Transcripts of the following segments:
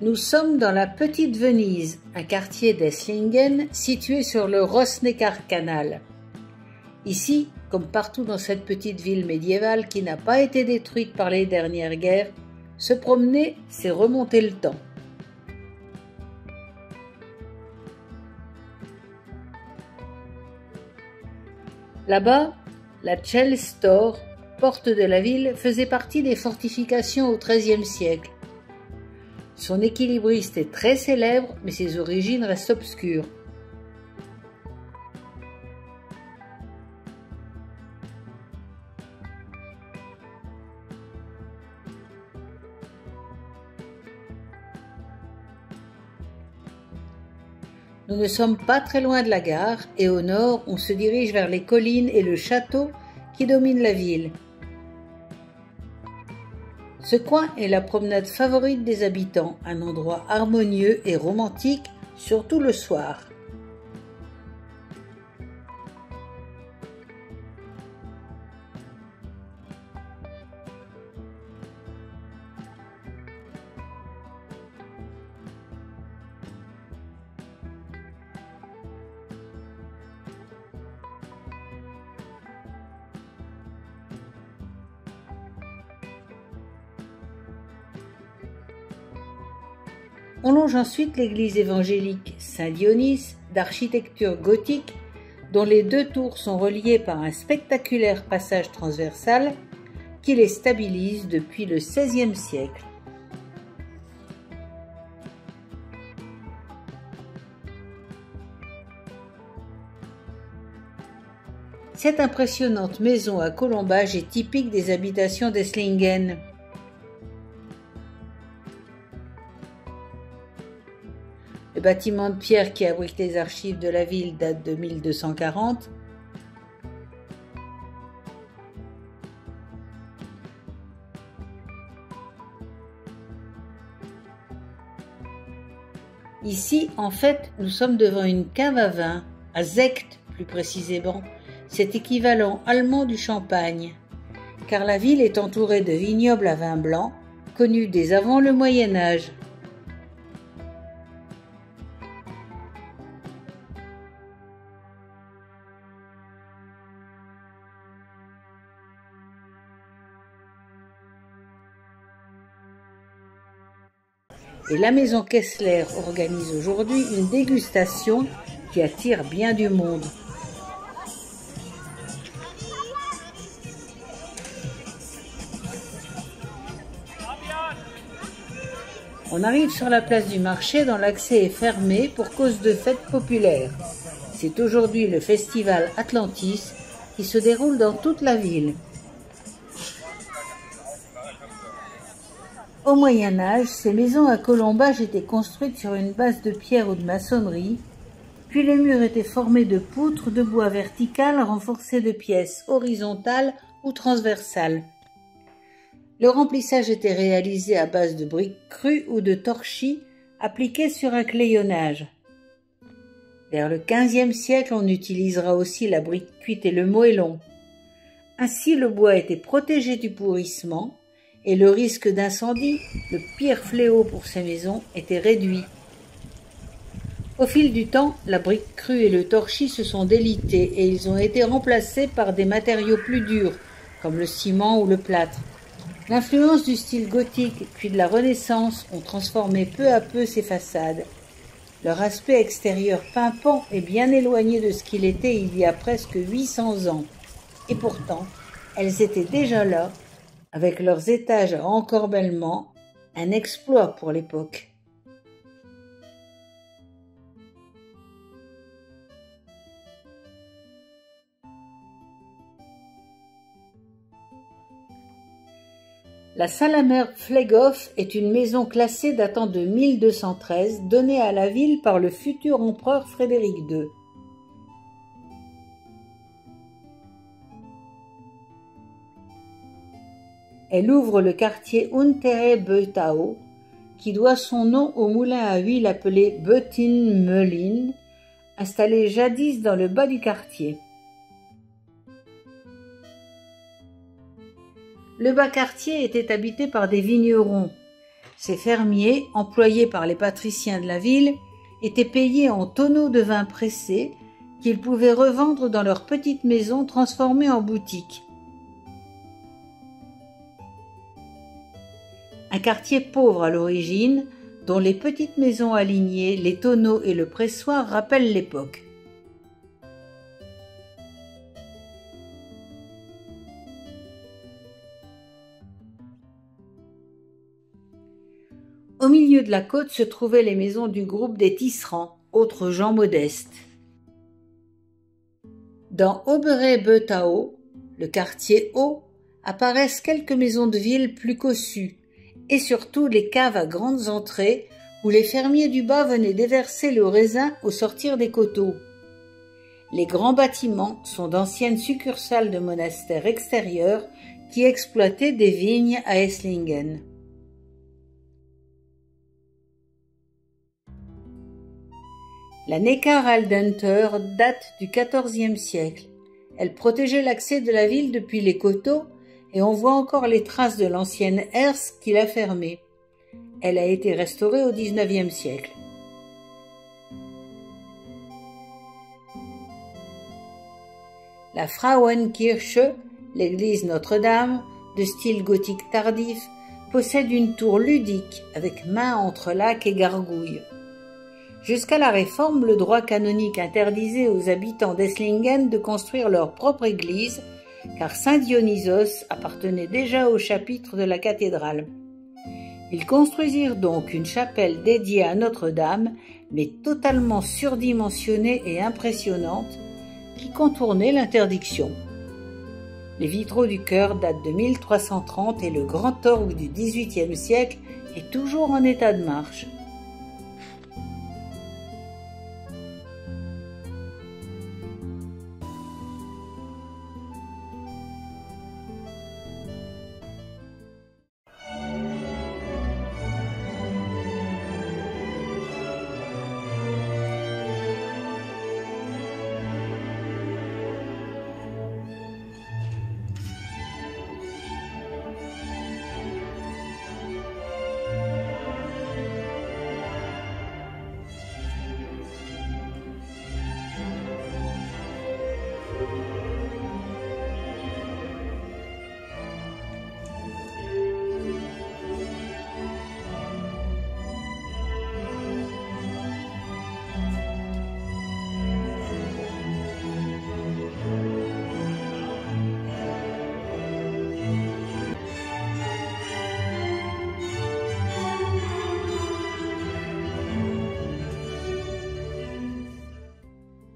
Nous sommes dans la Petite Venise, un quartier d'Esslingen situé sur le Rossneckar-Canal. Ici, comme partout dans cette petite ville médiévale qui n'a pas été détruite par les dernières guerres, se promener, c'est remonter le temps. Là-bas, la Källstorp, porte de la ville, faisait partie des fortifications au XIIIe siècle. Son équilibriste est très célèbre, mais ses origines restent obscures. Nous ne sommes pas très loin de la gare et au nord, on se dirige vers les collines et le château qui dominent la ville. Ce coin est la promenade favorite des habitants, un endroit harmonieux et romantique, surtout le soir. On longe ensuite l'église évangélique Saint-Dionys d'architecture gothique dont les deux tours sont reliées par un spectaculaire passage transversal qui les stabilise depuis le XVIe siècle. Cette impressionnante maison à colombage est typique des habitations d'Esslingen. Le bâtiment de pierre qui abrite les archives de la ville date de 1240. Ici, en fait, nous sommes devant une cave à vin, à Sekt plus précisément, cet équivalent allemand du champagne, car la ville est entourée de vignobles à vin blanc, connus dès avant le Moyen Âge. Et la maison Kessler organise aujourd'hui une dégustation qui attire bien du monde. On arrive sur la place du marché dont l'accès est fermé pour cause de fêtes populaires. C'est aujourd'hui le festival Atlantis qui se déroule dans toute la ville. Au Moyen Âge, ces maisons à colombage étaient construites sur une base de pierre ou de maçonnerie, puis les murs étaient formés de poutres de bois verticales renforcées de pièces horizontales ou transversales. Le remplissage était réalisé à base de briques crues ou de torchis appliquées sur un clayonnage. Vers le XVe siècle, on utilisera aussi la brique cuite et le moellon. Ainsi, le bois était protégé du pourrissement et le risque d'incendie, le pire fléau pour ces maisons, était réduit. Au fil du temps, la brique crue et le torchis se sont délités et ils ont été remplacés par des matériaux plus durs, comme le ciment ou le plâtre. L'influence du style gothique puis de la Renaissance ont transformé peu à peu ces façades. Leur aspect extérieur pimpant est bien éloigné de ce qu'il était il y a presque 800 ans. Et pourtant, elles étaient déjà là, avec leurs étages à encorbellement, un exploit pour l'époque. La Salamer Pfleghof est une maison classée datant de 1213, donnée à la ville par le futur empereur Frédéric II. Elle ouvre le quartier Untere Beutau, qui doit son nom au moulin à huile appelé Beutin-Möllin, installé jadis dans le bas du quartier. Le bas quartier était habité par des vignerons. Ces fermiers, employés par les patriciens de la ville, étaient payés en tonneaux de vin pressé qu'ils pouvaient revendre dans leurs petites maisons transformées en boutiques. Un quartier pauvre à l'origine, dont les petites maisons alignées, les tonneaux et le pressoir rappellent l'époque. Au milieu de la côte se trouvaient les maisons du groupe des tisserands, autres gens modestes. Dans Oberey-Bötau, le quartier haut, apparaissent quelques maisons de ville plus cossues, et surtout les caves à grandes entrées où les fermiers du bas venaient déverser le raisin au sortir des coteaux. Les grands bâtiments sont d'anciennes succursales de monastères extérieurs qui exploitaient des vignes à Esslingen. La Neckaraltenter date du XIVe siècle. Elle protégeait l'accès de la ville depuis les coteaux et on voit encore les traces de l'ancienne herse qui l'a fermée. Elle a été restaurée au XIXe siècle. La Frauenkirche, l'église Notre-Dame, de style gothique tardif, possède une tour ludique avec mains entre lacs et gargouilles. Jusqu'à la Réforme, le droit canonique interdisait aux habitants d'Esslingen de construire leur propre église, car saint Dionysos appartenait déjà au chapitre de la cathédrale. Ils construisirent donc une chapelle dédiée à Notre-Dame, mais totalement surdimensionnée et impressionnante, qui contournait l'interdiction. Les vitraux du chœur datent de 1330 et le grand orgue du XVIIIe siècle est toujours en état de marche.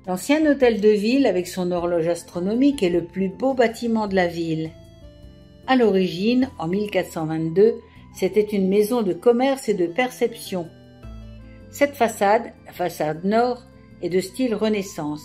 L'ancien hôtel de ville, avec son horloge astronomique, est le plus beau bâtiment de la ville. À l'origine, en 1422, c'était une maison de commerce et de perception. Cette façade, la façade nord, est de style Renaissance.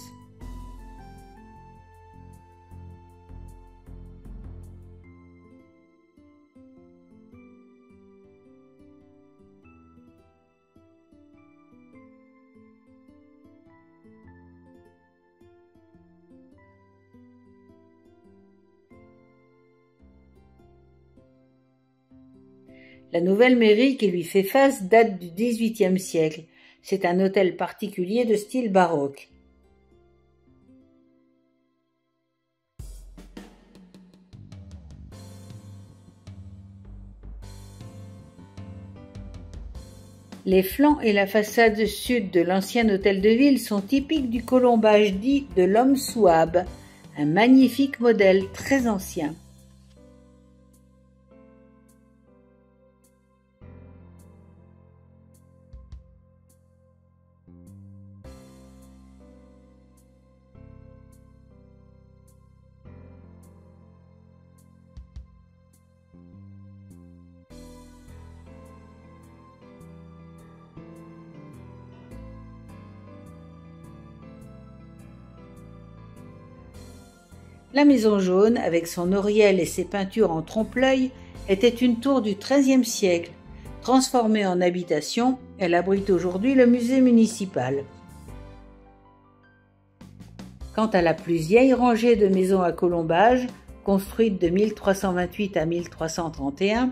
La nouvelle mairie qui lui fait face date du XVIIIe siècle. C'est un hôtel particulier de style baroque. Les flancs et la façade sud de l'ancien hôtel de ville sont typiques du colombage dit de l'homme souabe, un magnifique modèle très ancien. La Maison Jaune, avec son oriel et ses peintures en trompe-l'œil, était une tour du XIIIe siècle. Transformée en habitation, elle abrite aujourd'hui le musée municipal. Quant à la plus vieille rangée de maisons à colombage, construite de 1328 à 1331,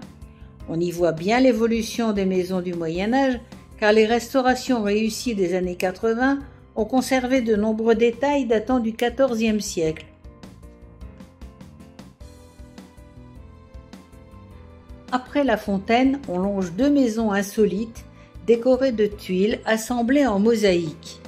On y voit bien l'évolution des maisons du Moyen Âge, car les restaurations réussies des années 80 ont conservé de nombreux détails datant du XIVe siècle. Après la fontaine, on longe deux maisons insolites, décorées de tuiles assemblées en mosaïque.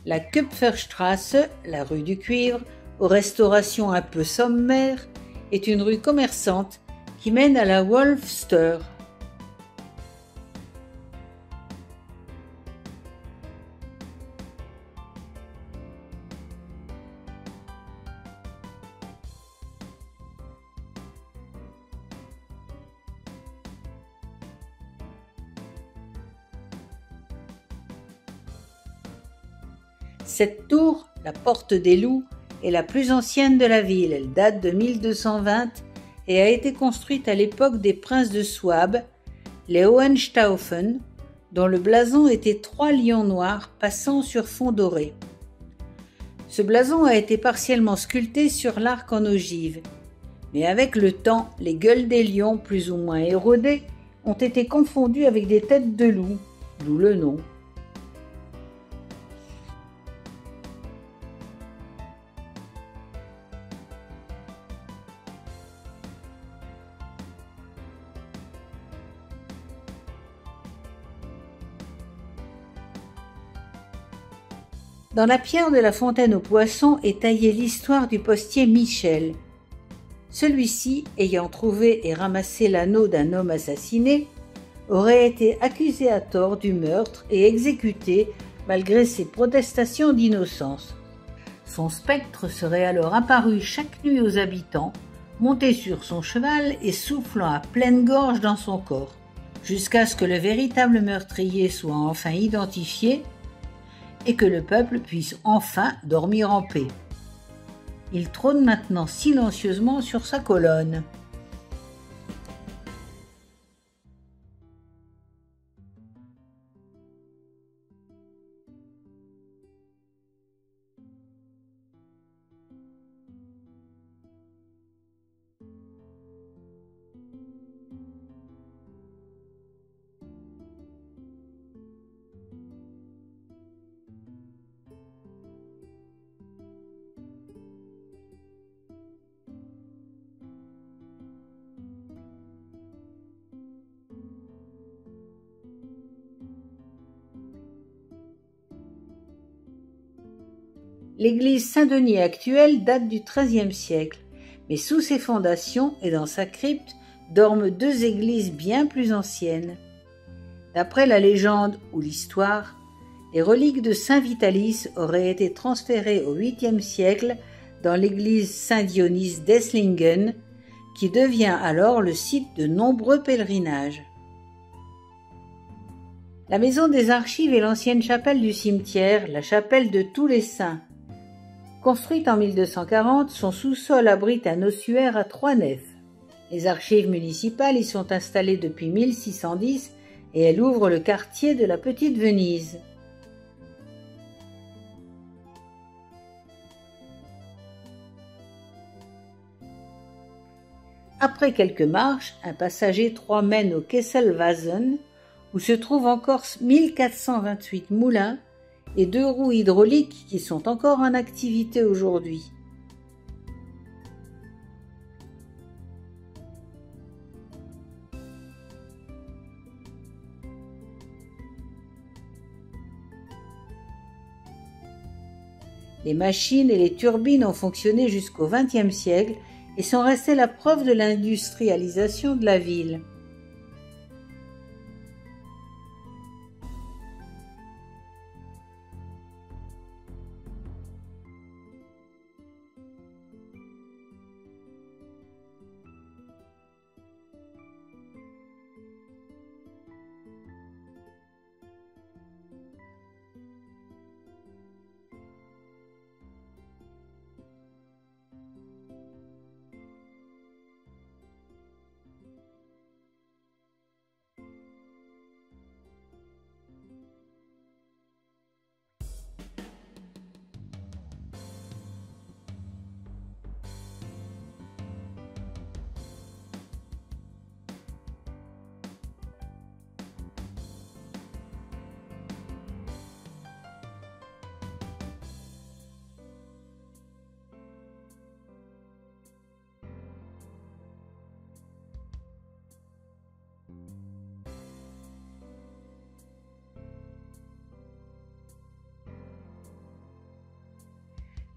La Kupferstrasse, la rue du cuivre, aux restaurations un peu sommaires, est une rue commerçante qui mène à la Wolfster. Cette tour, la Porte des Loups, est la plus ancienne de la ville. Elle date de 1220 et a été construite à l'époque des princes de Souabe, les Hohenstaufen, dont le blason était 3 lions noirs passant sur fond doré. Ce blason a été partiellement sculpté sur l'arc en ogive, mais avec le temps, les gueules des lions, plus ou moins érodées, ont été confondues avec des têtes de loup, d'où le nom. Dans la pierre de la fontaine aux poissons est taillée l'histoire du postier Michel. Celui-ci, ayant trouvé et ramassé l'anneau d'un homme assassiné, aurait été accusé à tort du meurtre et exécuté malgré ses protestations d'innocence. Son spectre serait alors apparu chaque nuit aux habitants, monté sur son cheval et soufflant à pleine gorge dans son corps, jusqu'à ce que le véritable meurtrier soit enfin identifié et que le peuple puisse enfin dormir en paix. Il trône maintenant silencieusement sur sa colonne. L'église Saint-Denis actuelle date du XIIIe siècle, mais sous ses fondations et dans sa crypte dorment deux églises bien plus anciennes. D'après la légende ou l'histoire, les reliques de Saint Vitalis auraient été transférées au 8e siècle dans l'église Saint-Dionys d'Esslingen, qui devient alors le site de nombreux pèlerinages. La maison des archives est l'ancienne chapelle du cimetière, la chapelle de tous les saints. Construite en 1240, son sous-sol abrite un ossuaire à 3 nefs. Les archives municipales y sont installées depuis 1610 et elle ouvre le quartier de la Petite Venise. Après quelques marches, un passage étroit mène au Kesselwasen, où se trouvent encore 1428 moulins et 2 roues hydrauliques qui sont encore en activité aujourd'hui. Les machines et les turbines ont fonctionné jusqu'au XXe siècle et sont restées la preuve de l'industrialisation de la ville.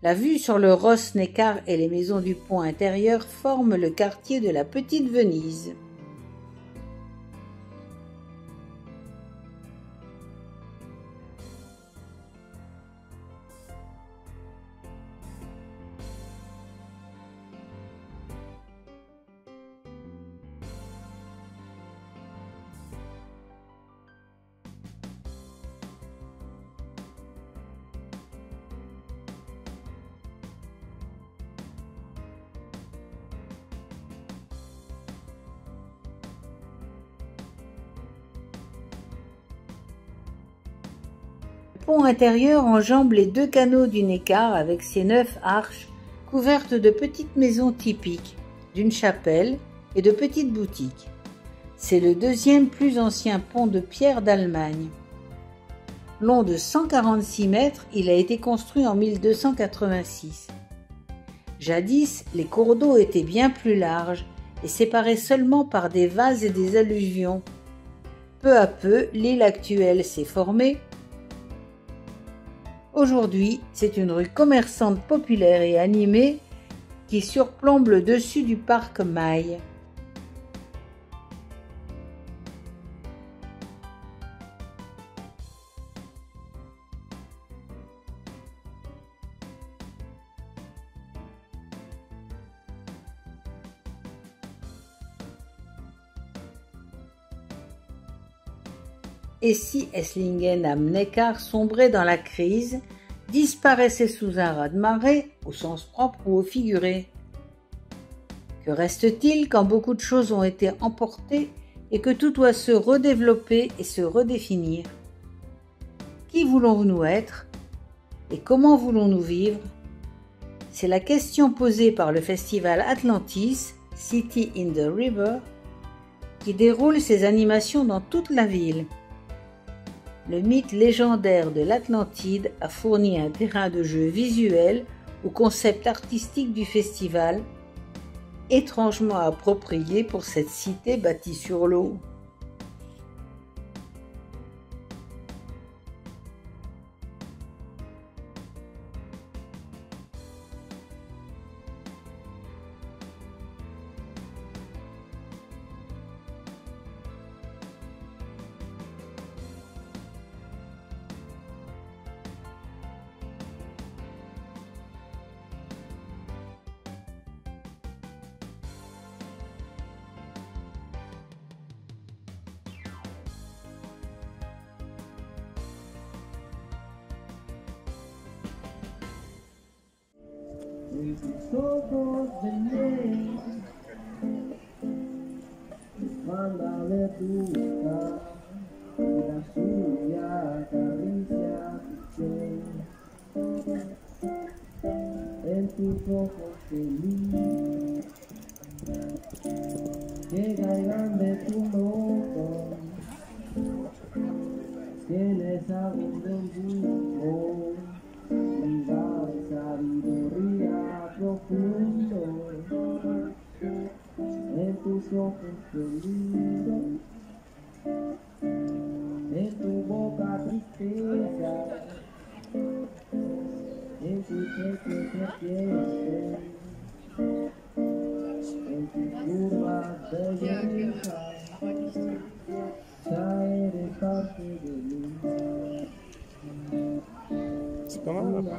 La vue sur le Ross Neckar et les maisons du pont intérieur forment le quartier de la Petite Venise. Le pont intérieur enjambe les deux canaux du Neckar avec ses 9 arches couvertes de petites maisons typiques, d'une chapelle et de petites boutiques. C'est le deuxième plus ancien pont de pierre d'Allemagne. Long de 146 mètres, il a été construit en 1286. Jadis, les cours d'eau étaient bien plus larges et séparés seulement par des vases et des alluvions. Peu à peu, l'île actuelle s'est formée. Aujourd'hui, c'est une rue commerçante populaire et animée qui surplombe le dessus du parc Maille. Et si Esslingen am Neckar sombrait dans la crise, disparaissait sous un raz-de-marée, au sens propre ou au figuré? Que reste-t-il quand beaucoup de choses ont été emportées et que tout doit se redévelopper et se redéfinir? Qui voulons-nous être et comment voulons-nous vivre? C'est la question posée par le festival Atlantis, City in the River, qui déroule ses animations dans toute la ville. Le mythe légendaire de l'Atlantide a fourni un terrain de jeu visuel au concept artistique du festival, étrangement approprié pour cette cité bâtie sur l'eau. En tus ojos de miel, mándame tu cara, la suya acaricia tu piel. En tus ojos feliz, que caigan de tu ojo, tienes algo de orgullo. Sabiduría profundo en tus ojos felices, en tu boca tristeza, en tu pecho serpiente, en tus curvas belleza, ya eres parte de mí. C'est pas mal, là.